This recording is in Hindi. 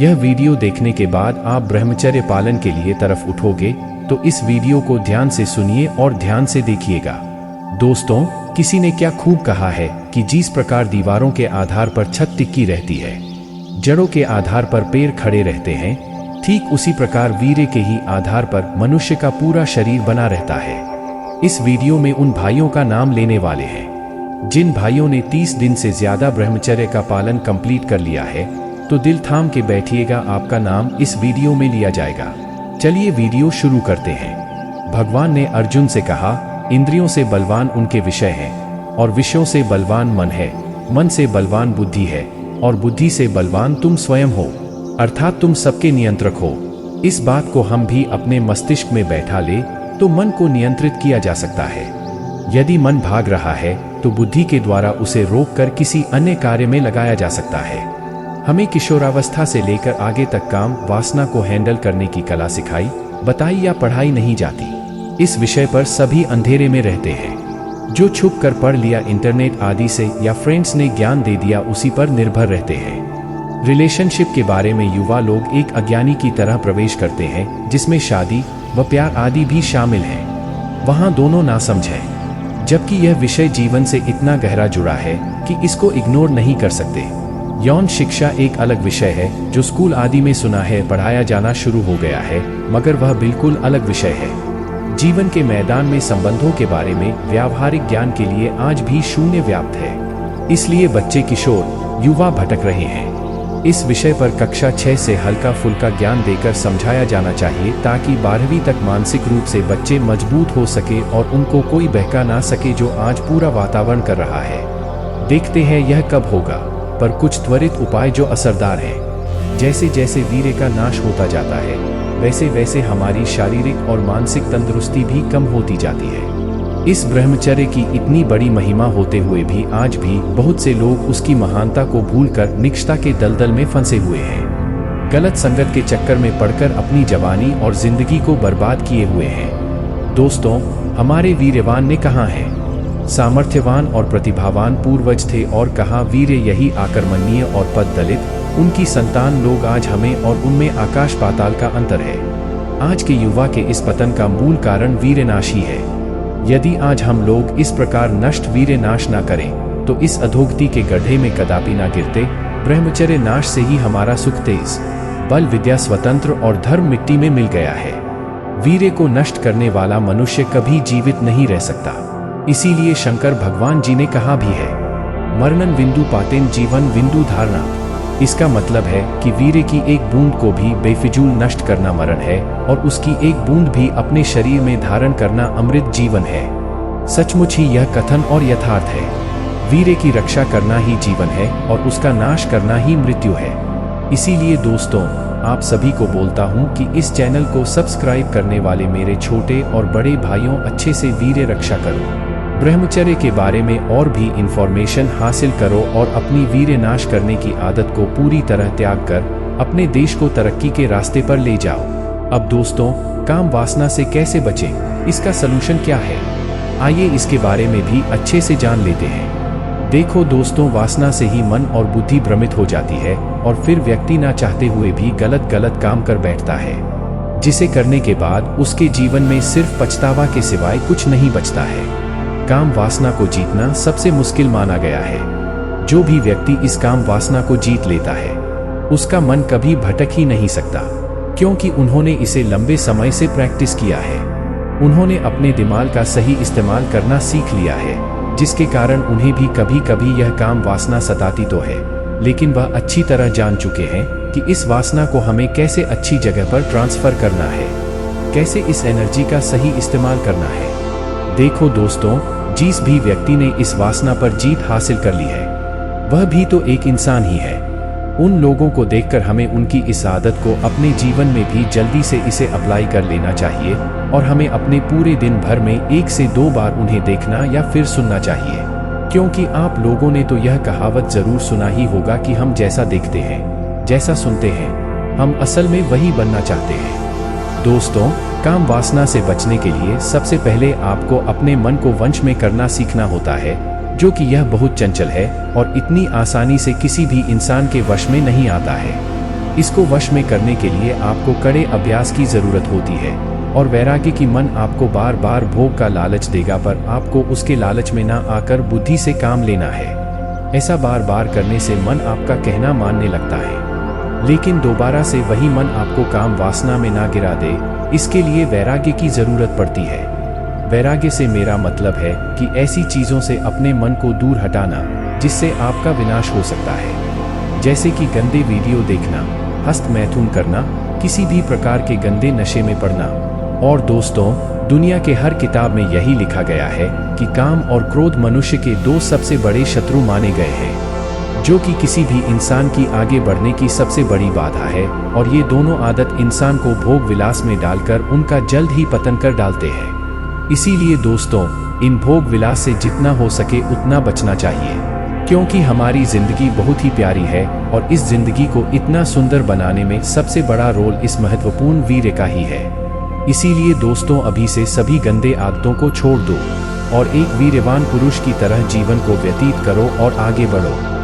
यह वीडियो देखने के बाद आप ब्रह्मचर्य पालन के लिए तरफ उठोगे, तो इस वीडियो को ध्यान से सुनिए और ध्यान से देखिएगा। दोस्तों, किसी ने क्या खूब कहा है कि जिस प्रकार दीवारों के आधार पर छत टिकी रहती है, जड़ों के आधार पर पेड़ खड़े रहते हैं, ठीक उसी प्रकार वीर्य के ही आधार पर मनुष्य का पूरा शरीर बना रहता है। इस वीडियो में उन भाइयों का नाम लेने वाले हैं जिन भाइयों ने 30 दिन से ज्यादा ब्रह्मचर्य का पालन कंप्लीट कर लिया है, तो दिल थाम के बैठिएगा, आपका नाम इस वीडियो में लिया जाएगा। चलिए वीडियो शुरू करते हैं। भगवान ने अर्जुन से कहा, इंद्रियों से बलवान उनके विषय हैं और विषयों से बलवान मन है, मन से बलवान बुद्धि है और बुद्धि से बलवान तुम स्वयं हो, अर्थात तुम सबके नियंत्रक हो। इस बात को हम भी अपने मस्तिष्क में बैठा ले तो मन को नियंत्रित किया जा सकता है। यदि मन भाग रहा है तो बुद्धि के द्वारा उसे रोककर किसी अन्य कार्य में लगाया जा सकता है। हमें किशोरावस्था से लेकर आगे तक काम वासना को हैंडल करने की कला सिखाई, बताई या पढ़ाई नहीं जाती। इस विषय पर सभी अंधेरे में रहते हैं। जो छुप कर पढ़ लिया इंटरनेट आदि से या फ्रेंड्स ने ज्ञान दे दिया, उसी पर निर्भर रहते हैं। रिलेशनशिप के बारे में युवा लोग एक अज्ञानी की तरह प्रवेश करते हैं, जिसमें शादी व प्यार आदि भी शामिल हैं। वहाँ दोनों नासमझ हैं, जबकि यह विषय जीवन से इतना गहरा जुड़ा है कि इसको इग्नोर नहीं कर सकते। यौन शिक्षा एक अलग विषय है जो स्कूल आदि में सुना है, पढ़ाया जाना शुरू हो गया है, मगर वह बिल्कुल अलग विषय है। जीवन के मैदान में संबंधों के बारे में व्यावहारिक ज्ञान के लिए आज भी शून्य व्याप्त है। इसलिए बच्चे, किशोर, युवा भटक रहे हैं। इस विषय पर कक्षा 6 से हल्का फुल्का ज्ञान देकर समझाया जाना चाहिए, ताकि 12वीं तक मानसिक रूप से बच्चे मजबूत हो सके और उनको कोई बहका ना सके, जो आज पूरा वातावरण कर रहा है। देखते हैं यह कब होगा, पर कुछ त्वरित उपाय जो असरदार हैं। जैसे जैसे वीर्य का नाश होता जाता है, वैसे वैसे हमारी शारीरिक और मानसिक तंदुरुस्ती भी कम होती जाती है। इस ब्रह्मचर्य की इतनी बड़ी महिमा होते हुए भी आज भी बहुत से लोग उसकी महानता को भूलकर निष्ठा के दलदल में फंसे हुए हैं। गलत संगत के चक्कर में पड़कर अपनी जवानी और जिंदगी को बर्बाद किए हुए हैं। दोस्तों, हमारे वीर्यवान ने कहा है, सामर्थ्यवान और प्रतिभावान पूर्वज थे और कहा, वीर्य यही आकर्मणीय और पद दलित, उनकी संतान लोग आज हमें और उनमें आकाश पाताल का अंतर है। आज के युवा के इस पतन का मूल कारण वीर्यनाश ही है। यदि आज हम लोग इस प्रकार नष्ट वीर्यनाश ना करें तो इस अधोगति के गड्ढे में कदापि ना गिरते। ब्रह्मचर्य नाश से ही हमारा सुख, तेज, बल, विद्या, स्वतंत्र और धर्म मिट्टी में मिल गया है। वीर्य को नष्ट करने वाला मनुष्य कभी जीवित नहीं रह सकता। इसीलिए शंकर भगवान जी ने कहा भी है, मरणन बिंदु पातेन जीवन बिंदु धारणा। इसका मतलब है कि वीर्य की एक बूंद को भी बेफिजूल नष्ट करना मरण है और उसकी एक बूंद भी अपने शरीर में धारण करना अमृत जीवन है। सचमुच ही यह कथन और यथार्थ है। वीर्य की रक्षा करना ही जीवन है और उसका नाश करना ही मृत्यु है। इसीलिए दोस्तों, आप सभी को बोलता हूँ कि इस चैनल को सब्सक्राइब करने वाले मेरे छोटे और बड़े भाइयों, अच्छे से वीर्य रक्षा करो, ब्रह्मचर्य के बारे में और भी इंफॉर्मेशन हासिल करो और अपनी वीर्य नाश करने की आदत को पूरी तरह त्याग कर अपने देश को तरक्की के रास्ते पर ले जाओ। अब दोस्तों, काम वासना से कैसे बचें, इसका सलूशन क्या है, आइए इसके बारे में भी अच्छे से जान लेते हैं। देखो दोस्तों, वासना से ही मन और बुद्धि भ्रमित हो जाती है और फिर व्यक्ति ना चाहते हुए भी गलत काम कर बैठता है, जिसे करने के बाद उसके जीवन में सिर्फ पछतावा के सिवाय कुछ नहीं बचता है। काम वासना को जीतना सबसे मुश्किल माना गया है। जो भी व्यक्ति इस काम वासना को जीत लेता है, उसका मन कभी भटक ही नहीं सकता, क्योंकि उन्होंने इसे लंबे समय से प्रैक्टिस किया है। उन्होंने अपने दिमाग का सही इस्तेमाल करना सीख लिया है, जिसके कारण उन्हें भी कभी कभी यह काम वासना सताती तो है, लेकिन वह अच्छी तरह जान चुके हैं कि इस वासना को हमें कैसे अच्छी जगह पर ट्रांसफर करना है, कैसे इस एनर्जी का सही इस्तेमाल करना है। देखो दोस्तों, जिस भी व्यक्ति ने इस वासना पर जीत हासिल कर ली है, वह भी तो एक इंसान ही है। उन लोगों को देखकर हमें उनकी इस आदत को अपने जीवन में भी जल्दी से इसे अप्लाई कर लेना चाहिए और हमें अपने पूरे दिन भर में 1 से 2 बार उन्हें देखना या फिर सुनना चाहिए। क्योंकि आप लोगों ने तो यह कहावत जरूर सुना ही होगा कि हम जैसा देखते हैं, जैसा सुनते हैं, हम असल में वही बनना चाहते हैं। दोस्तों, काम वासना से बचने के लिए सबसे पहले आपको अपने मन को वश में करना सीखना होता है, जो कि यह बहुत चंचल है और इतनी आसानी से किसी भी इंसान के वश में नहीं आता है। इसको वश में करने के लिए आपको कड़े अभ्यास की जरूरत होती है और वैराग्य की मन आपको बार बार भोग का लालच देगा, पर आपको उसके लालच में ना आकर बुद्धि से काम लेना है। ऐसा बार बार करने से मन आपका कहना मानने लगता है, लेकिन दोबारा से वही मन आपको काम वासना में ना गिरा दे, इसके लिए वैराग्य की जरूरत पड़ती है। वैराग्य से मेरा मतलब है कि ऐसी चीजों से अपने मन को दूर हटाना जिससे आपका विनाश हो सकता है, जैसे कि गंदे वीडियो देखना, हस्त मैथुन करना, किसी भी प्रकार के गंदे नशे में पड़ना। और दोस्तों, दुनिया के हर किताब में यही लिखा गया है कि काम और क्रोध मनुष्य के दो सबसे बड़े शत्रु माने गए हैं, जो कि किसी भी इंसान की आगे बढ़ने की सबसे बड़ी बाधा है, और ये दोनों आदत इंसान को भोग विलास में डालकर उनका जल्द ही पतन कर डालते हैं। इसीलिए दोस्तों, इन भोग विलास से जितना हो सके उतना बचना चाहिए, क्योंकि हमारी जिंदगी बहुत ही प्यारी है और इस जिंदगी को इतना सुंदर बनाने में सबसे बड़ा रोल इस महत्वपूर्ण वीर्य का ही है। इसीलिए दोस्तों, अभी से सभी गंदे आदतों को छोड़ दो और एक वीर्यवान पुरुष की तरह जीवन को व्यतीत करो और आगे बढ़ो।